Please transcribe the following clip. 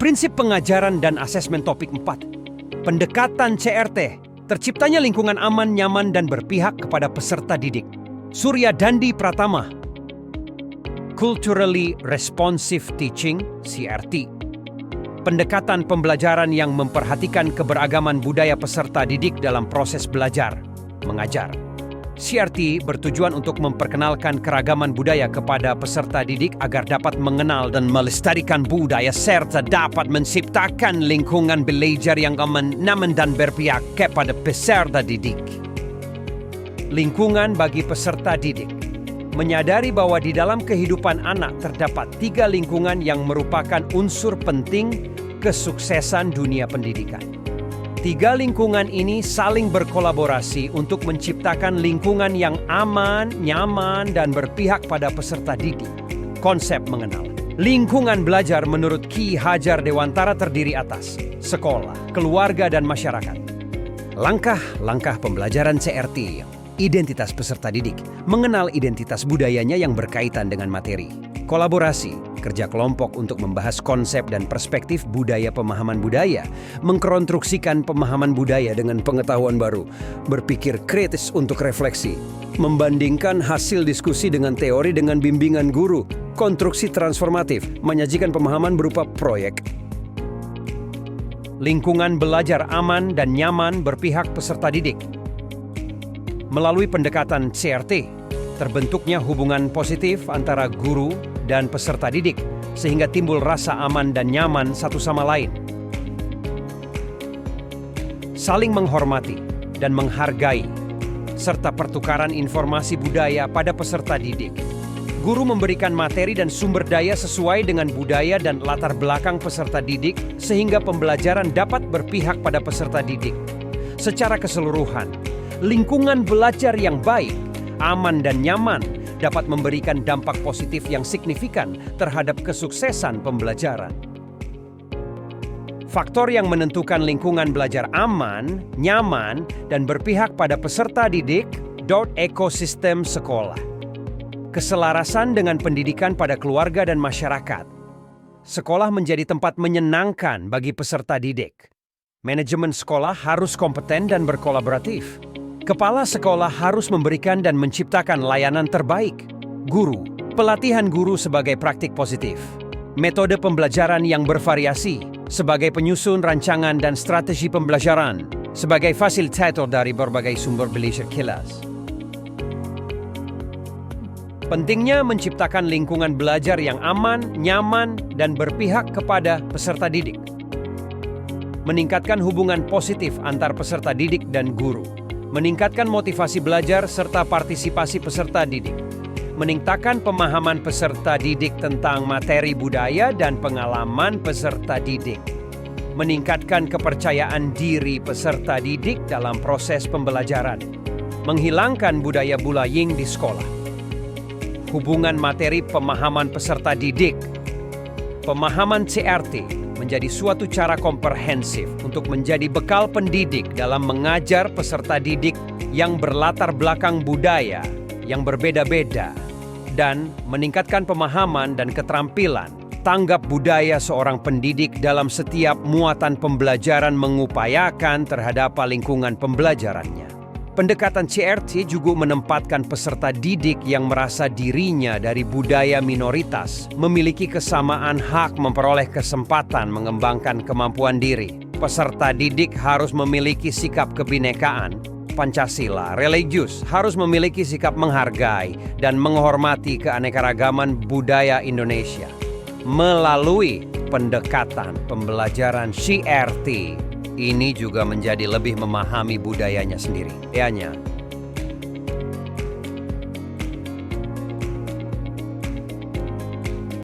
Prinsip pengajaran dan asesmen topik 4. Pendekatan CRT, terciptanya lingkungan aman, nyaman, dan berpihak kepada peserta didik. Surya Dandi Pratama. Culturally Responsive Teaching, CRT. Pendekatan pembelajaran yang memperhatikan keberagaman budaya peserta didik dalam proses belajar, mengajar. CRT bertujuan untuk memperkenalkan keragaman budaya kepada peserta didik agar dapat mengenal dan melestarikan budaya serta dapat menciptakan lingkungan belajar yang aman, nyaman, dan berpihak kepada peserta didik. Lingkungan bagi peserta didik. Menyadari bahwa di dalam kehidupan anak terdapat 3 lingkungan yang merupakan unsur penting kesuksesan dunia pendidikan. 3 lingkungan ini saling berkolaborasi untuk menciptakan lingkungan yang aman, nyaman, dan berpihak pada peserta didik. Konsep mengenal. Lingkungan belajar menurut Ki Hajar Dewantara terdiri atas sekolah, keluarga, dan masyarakat. Langkah-langkah pembelajaran CRT. Identitas peserta didik. Mengenal identitas budayanya yang berkaitan dengan materi. Kolaborasi. Kerja kelompok untuk membahas konsep dan perspektif budaya pemahaman budaya, mengkonstruksikan pemahaman budaya dengan pengetahuan baru, berpikir kritis untuk refleksi, membandingkan hasil diskusi dengan teori dengan bimbingan guru, konstruksi transformatif, menyajikan pemahaman berupa proyek. Lingkungan belajar aman dan nyaman berpihak peserta didik. Melalui pendekatan CRT, terbentuknya hubungan positif antara guru dan peserta didik, sehingga timbul rasa aman dan nyaman satu sama lain. Saling menghormati dan menghargai, serta pertukaran informasi budaya pada peserta didik. Guru memberikan materi dan sumber daya sesuai dengan budaya dan latar belakang peserta didik, sehingga pembelajaran dapat berpihak pada peserta didik. Secara keseluruhan, lingkungan belajar yang baik, aman, dan nyaman dapat memberikan dampak positif yang signifikan terhadap kesuksesan pembelajaran. Faktor yang menentukan lingkungan belajar aman, nyaman, dan berpihak pada peserta didik, ekosistem sekolah. Keselarasan dengan pendidikan pada keluarga dan masyarakat. Sekolah menjadi tempat menyenangkan bagi peserta didik. Manajemen sekolah harus kompeten dan berkolaboratif. Kepala sekolah harus memberikan dan menciptakan layanan terbaik. Guru, pelatihan guru sebagai praktik positif. Metode pembelajaran yang bervariasi sebagai penyusun rancangan dan strategi pembelajaran, sebagai fasilitator dari berbagai sumber belajar kelas. Pentingnya menciptakan lingkungan belajar yang aman, nyaman, dan berpihak kepada peserta didik. Meningkatkan hubungan positif antar peserta didik dan guru. Meningkatkan motivasi belajar serta partisipasi peserta didik. Meningkatkan pemahaman peserta didik tentang materi budaya dan pengalaman peserta didik. Meningkatkan kepercayaan diri peserta didik dalam proses pembelajaran. Menghilangkan budaya bullying di sekolah. Hubungan materi pemahaman peserta didik. Pemahaman CRT menjadi suatu cara komprehensif untuk menjadi bekal pendidik dalam mengajar peserta didik yang berlatar belakang budaya yang berbeda-beda dan meningkatkan pemahaman dan keterampilan tanggap budaya seorang pendidik dalam setiap muatan pembelajaran mengupayakan terhadap lingkungan pembelajarannya. Pendekatan CRT juga menempatkan peserta didik yang merasa dirinya dari budaya minoritas memiliki kesamaan hak memperoleh kesempatan mengembangkan kemampuan diri. Peserta didik harus memiliki sikap kebinekaan, Pancasila, religius, harus memiliki sikap menghargai dan menghormati keanekaragaman budaya Indonesia. Melalui pendekatan pembelajaran CRT, ini juga menjadi lebih memahami budayanya sendiri. Ianya